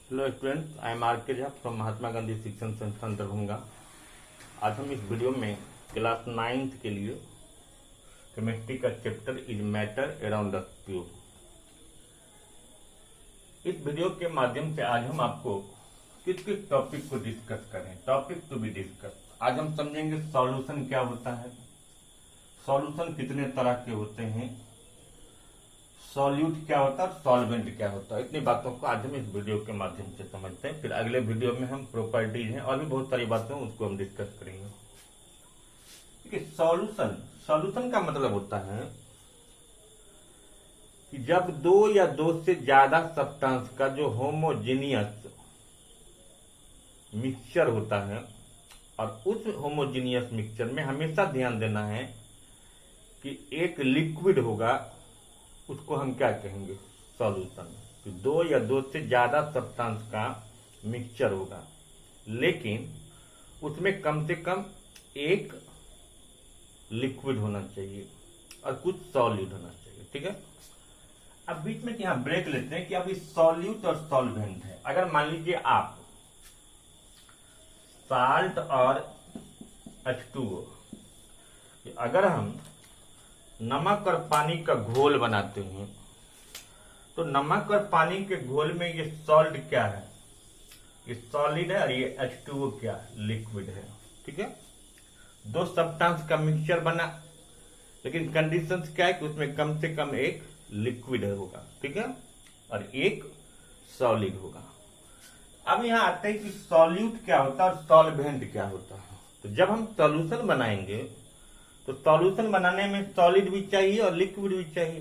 Hello students, I am R K Jha from Mahatma Gandhi शिक्षण संस्थान दरभंगा। आज हम इस वीडियो में क्लास 9th के लिए केमिस्ट्री का chapter is matter around the cube. इस वीडियो के माध्यम से आज हम आपको किस किस टॉपिक को डिस्कस करें, टॉपिक टू बी डिस्कस। आज हम समझेंगे सॉल्यूशन क्या होता है, सॉल्यूशन कितने तरह के होते हैं, सॉल्यूट क्या होता है और सॉल्वेंट क्या होता है। इतनी बातों को आज हम इस वीडियो के माध्यम से समझते हैं। फिर अगले वीडियो में हम प्रॉपर्टीज हैं और भी बहुत सारी बातें उसको हम डिस्कस करेंगे। देखिए, सॉल्यूशन का मतलब होता है कि जब दो या दो से ज्यादा सब्सटेंस का जो होमोजीनियस मिक्सचर होता है, और उस होमोजीनियस मिक्सचर में हमेशा ध्यान देना है कि एक लिक्विड होगा, उसको हम क्या कहेंगे, सॉल्यूशन। तो दो या दो से ज्यादा सब्सटेंस का मिक्सचर होगा, लेकिन उसमें कम से कम एक लिक्विड होना चाहिए और कुछ सॉल्यूट होना चाहिए। ठीक है, अब बीच में यहां ब्रेक लेते हैं कि अब इस सॉल्यूट और सॉल्वेंट है। अगर मान लीजिए आप साल्ट और H2O, अगर हम नमक और पानी का घोल बनाते हैं तो नमक और पानी के घोल में ये सॉल्ट क्या है, ये सॉलिड है, और ये H2O क्या है, लिक्विड है। ठीक है, दो सब्सटेंस का मिक्सचर बना, लेकिन कंडीशंस क्या है कि उसमें कम से कम एक लिक्विड होगा, ठीक है, और एक सॉलिड होगा। अब यहां आते हैं कि सॉल्यूट क्या होता है और सॉल्वेंट क्या होता है। तो जब हम सॉल्यूशन बनाएंगे तो सॉल्यूशन बनाने में सॉलिड भी चाहिए और लिक्विड भी चाहिए।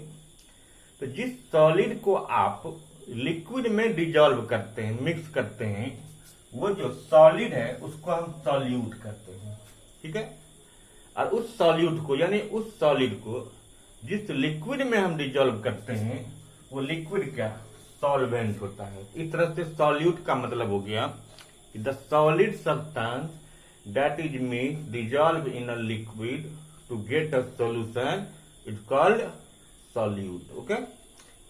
तो जिस सॉलिड को आप लिक्विड में डिजॉल्व करते हैं, मिक्स करते हैं, वो जो सॉलिड है उसको हम सॉल्यूट करते हैं। ठीक है, और उस सॉल्यूट को, यानी उस सॉलिड को जिस लिक्विड में हम डिजॉल्व करते हैं, वो लिक्विड क्या, सॉल्वेंट होता है। इस तरह से सॉल्यूट का मतलब हो गया कि the solid substance that is mixed dissolve in a liquid to get a solution is called solute. Okay,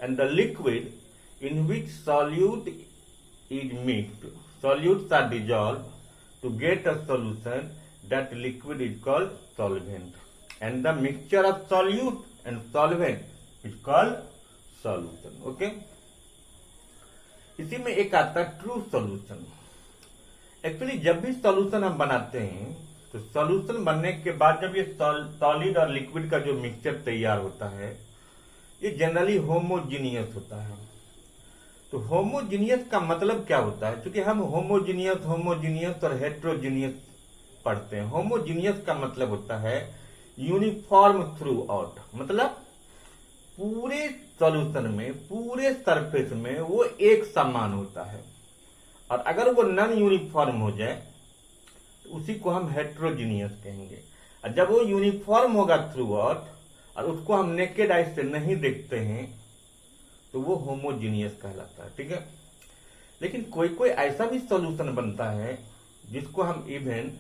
and the liquid in which solute is mixed, solutes are dissolved to get a solution, that liquid is called solvent, and the mixture of solute and solvent is called solution. Okay, इसी में एक आता है true solution. Actually जब भी solution हम बनाते हैं तो सॉल्यूशन बनने के बाद जब ये सॉलिड और लिक्विड का जो मिक्सचर तैयार होता है, ये जनरली होमोजीनियस होता है। तो होमोजीनियस का मतलब क्या होता है, क्योंकि हम होमोजीनियस और हेट्रोजीनियस पढ़ते हैं। होमोजीनियस का मतलब होता है यूनिफॉर्म थ्रू आउट, मतलब पूरे सॉल्यूशन में, पूरे सरफेस में वो एक समान होता है। और अगर वो नॉन यूनिफॉर्म हो जाए उसी को हम हेट्रोजीनियस कहेंगे। और जब वो यूनिफॉर्म होगा थ्रू आउट और उसको हम नेकेड आई से नहीं देखते हैं तो वो होमोजीनियस कहलाता है। ठीक है, लेकिन कोई कोई ऐसा भी सॉल्यूशन बनता है जिसको हम इवन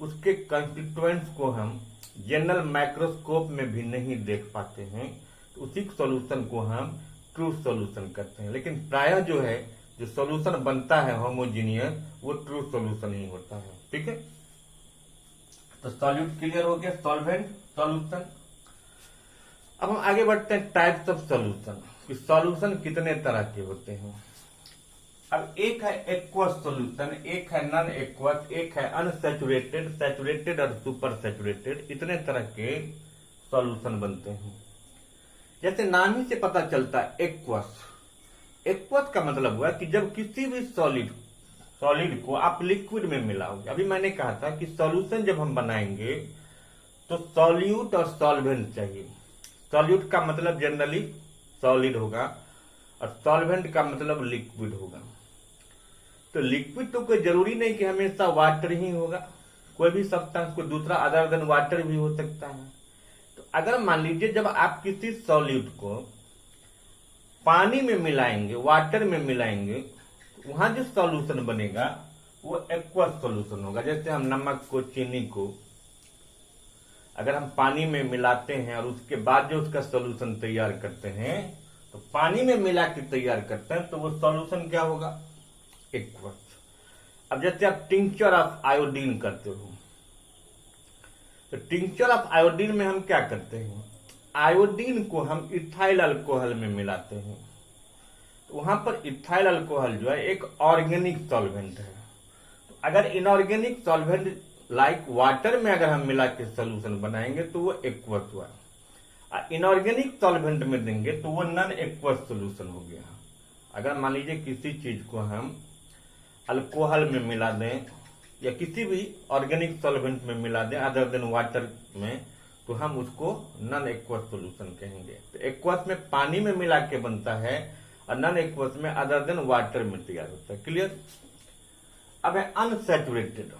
उसके कंस्टिट्यूएंट्स को हम जनरल माइक्रोस्कोप में भी नहीं देख पाते हैं, तो उसी सॉल्यूशन को हम ट्रू सॉल्यूशन करते हैं। लेकिन प्रायः जो है, जो सॉल्यूशन बनता है होमोजीनियस, वो ट्रू सॉल्यूशन ही होता है। ठीक है, तो सॉल्यूट क्लियर हो गया, सॉल्वेंट, सॉल्यूशन। अब हम आगे बढ़ते हैं टाइप्स ऑफ सॉल्यूशन, कि सॉल्यूशन कितने तरह के होते हैं। अब एक है एक्वस सॉल्यूशन, एक है नॉन एक्वस, एक है अनसैचुरेटेड, सैचुरेटेड और सुपर सैचुरेटेड। इतने तरह के सॉल्यूशन बनते हैं। जैसे नाम ही से पता चलता है एक्वस। एक्वस का मतलब हुआ कि जब किसी भी सॉलिड को आप लिक्विड में मिलाओगे। अभी मैंने कहा था कि सॉल्यूशन जब हम बनाएंगे तो सॉल्यूट और सॉल्वेंट चाहिए। सॉल्यूट का मतलब जनरली सॉलिड होगा और सॉल्वेंट का मतलब लिक्विड होगा। तो लिक्विड तो कोई जरूरी नहीं कि हमेशा वाटर ही होगा, कोई भी सब्सटेंस, कोई दूसरा अदर देन वाटर भी हो सकता है। तो अगर मान लीजिए जब आप किसी सॉल्यूट को पानी में मिलाएंगे, वाटर में मिलाएंगे, वहां जो सॉल्यूशन बनेगा वो एक्वस सॉल्यूशन होगा। जैसे हम नमक को, चीनी को अगर हम पानी में मिलाते हैं और उसके बाद जो उसका सॉल्यूशन तैयार करते हैं, तो पानी में मिला के तैयार करते हैं, तो वो सॉल्यूशन क्या होगा, एक्वस। अब जैसे आप टिंचर ऑफ आयोडीन करते हो, तो टिंचर ऑफ आयोडीन में हम क्या करते हैं, आयोडीन को हम इथाइल अल्कोहल में मिलाते हैं। तो वहां पर इथाइल अल्कोहल जो है एक ऑर्गेनिक सॉल्वेंट है। तो अगर इनऑर्गेनिक सॉल्वेंट लाइक वाटर में अगर हम मिला के सोल्यूशन बनाएंगे तो वो एक्वस हुआ। इनऑर्गेनिक सॉल्वेंट में देंगे तो वो नॉन एक्वस सोल्यूशन हो गया। अगर मान लीजिए किसी चीज को हम अल्कोहल में मिला दें या किसी भी ऑर्गेनिक सॉल्वेंट में मिला दें अदर देन वाटर में, तो हम उसको नॉन एक्वस सोल्यूशन कहेंगे। तो एक्वस में पानी में मिला के बनता है और नॉन एक्वस में अदर देन वाटर में तैयार होता है। क्लियर। अब है अनसैचुरेटेड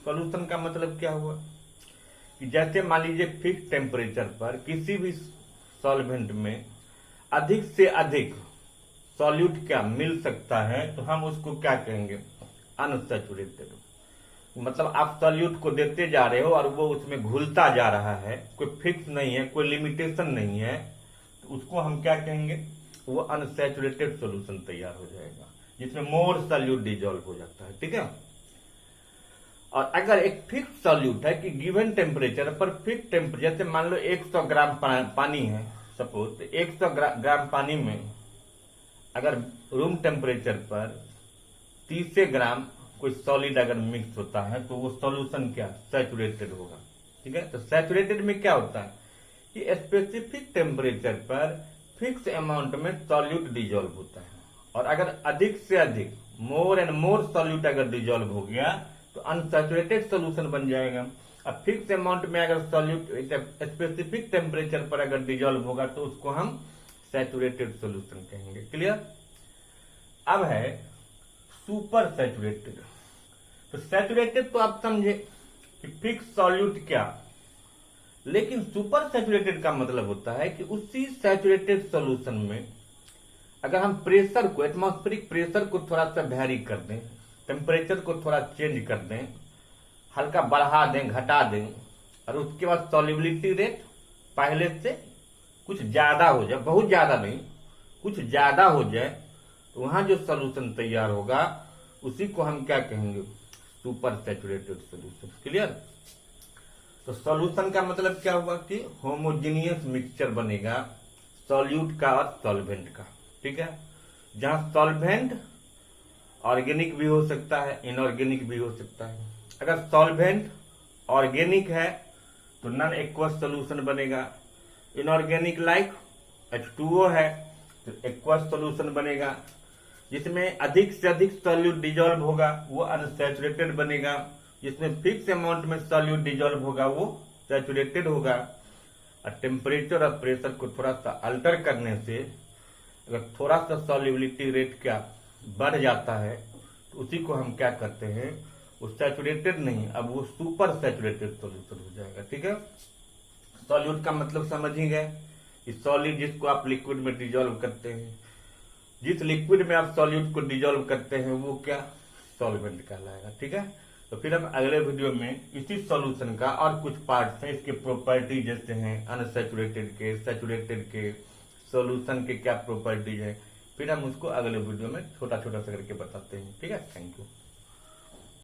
सोल्यूशन का मतलब क्या हुआ कि जैसे मान लीजिए फिक्स टेम्परेचर पर किसी भी सॉल्वेंट में अधिक से अधिक सॉल्यूट क्या मिल सकता है, तो हम उसको क्या कहेंगे, अनसैचुरेटेड। मतलब आप सॉल्यूट को देते जा रहे हो और वो उसमें घुलता जा रहा है, कोई फिक्स नहीं है, कोई लिमिटेशन नहीं है, तो उसको हम क्या कहेंगे, वो अनसैचुरेटेड सॉल्यूशन तैयार हो जाएगा जिसमें मोर सॉल्यूट डिजोल्व हो जाता है। ठीक है। और अगर एक फिक्स सॉल्यूट है कि गिवन टेम्परेचर पर फिक्स टेम्परेचर, जैसे मान लो 100 ग्राम पानी है सपोज, तो 100 ग्राम पानी में अगर रूम टेम्परेचर पर 30 ग्राम कोई सॉलिड अगर मिक्स होता है तो वो सॉल्यूशन क्या, सैचुरेटेड होगा। ठीक है। तो सैचुरेटेड में क्या होता है कि स्पेसिफिक टेम्परेचर पर फिक्स अमाउंट में सॉल्यूट डिजोल्व होता है, और अगर अधिक से अधिक मोर एंड मोर सॉल्यूट अगर डिजोल्व हो गया तो अनसैचुरेटेड सोल्यूशन बन जाएगा। अब फिक्स अमाउंट में अगर सॉल्यूट स्पेसिफिक टेम्परेचर पर अगर डिजोल्व होगा तो उसको हम सैचुरेटेड सोल्यूशन कहेंगे। क्लियर। अब है सुपर सैचुरेटेड। तो सैचुरेटेड तो आप समझे कि फिक्स सॉल्यूट क्या, लेकिन सुपर सैचुरेटेड का मतलब होता है कि उसी सैचुरेटेड सोल्यूशन में अगर हम प्रेशर को, एटमॉस्फेरिक प्रेशर को थोड़ा सा वैरी कर दें, टेम्परेचर को थोड़ा चेंज कर दें, हल्का बढ़ा दें, घटा दें, और उसके बाद सॉल्युबिलिटी रेट पहले से कुछ ज्यादा हो जाए, बहुत ज्यादा नहीं, कुछ ज्यादा हो जाए, तो वहां जो सोल्यूशन तैयार होगा उसी को हम क्या कहेंगे, सुपर सैचुरेटेड सोल्यूशन। क्लियर। तो सॉल्यूशन का मतलब क्या हुआ कि होमोजीनियस मिक्सचर बनेगा सॉल्यूट का और सॉल्वेंट का। ठीक है। जहां सॉल्वेंट ऑर्गेनिक भी हो सकता है, इनऑर्गेनिक भी हो सकता है। अगर सॉल्वेंट ऑर्गेनिक है तो नॉन एक्वस सोल्यूशन बनेगा, इनऑर्गेनिक लाइक H2O है तो एक्वस सोल्यूशन बनेगा। जिसमें अधिक से अधिक सॉल्यूट डिजोल्व होगा वो अनसैचुरेटेड बनेगा, जिसमें फिक्स अमाउंट में सॉल्यूट डिजोल्व होगा वो सैचुरेटेड होगा। और टेम्परेचर और प्रेशर को थोड़ा सा अल्टर करने से अगर थोड़ा सा सॉल्युबिलिटी रेट क्या बढ़ जाता है तो उसी को हम क्या करते हैं, वो सैचुरेटेड नहीं, अब वो सुपर सैचुरेटेड सॉल्यूशन हो जाएगा। ठीक है। सॉल्यूट का मतलब समझ ही गए कि सॉलिड जिसको आप लिक्विड में डिजोल्व करते हैं, जिस लिक्विड में आप सॉल्यूट को डिजोल्व करते हैं वो क्या, सॉल्वेंट कहलाएगा। ठीक है। तो फिर हम अगले वीडियो में इसी सॉल्यूशन का और कुछ पार्ट्स हैं, इसके प्रॉपर्टी जैसे हैं अनसैचुरेटेड के, सैचुरेटेड के, सॉल्यूशन के क्या प्रॉपर्टीज है, फिर हम उसको अगले वीडियो में छोटा छोटा सा करके बताते हैं। ठीक है। Thank you.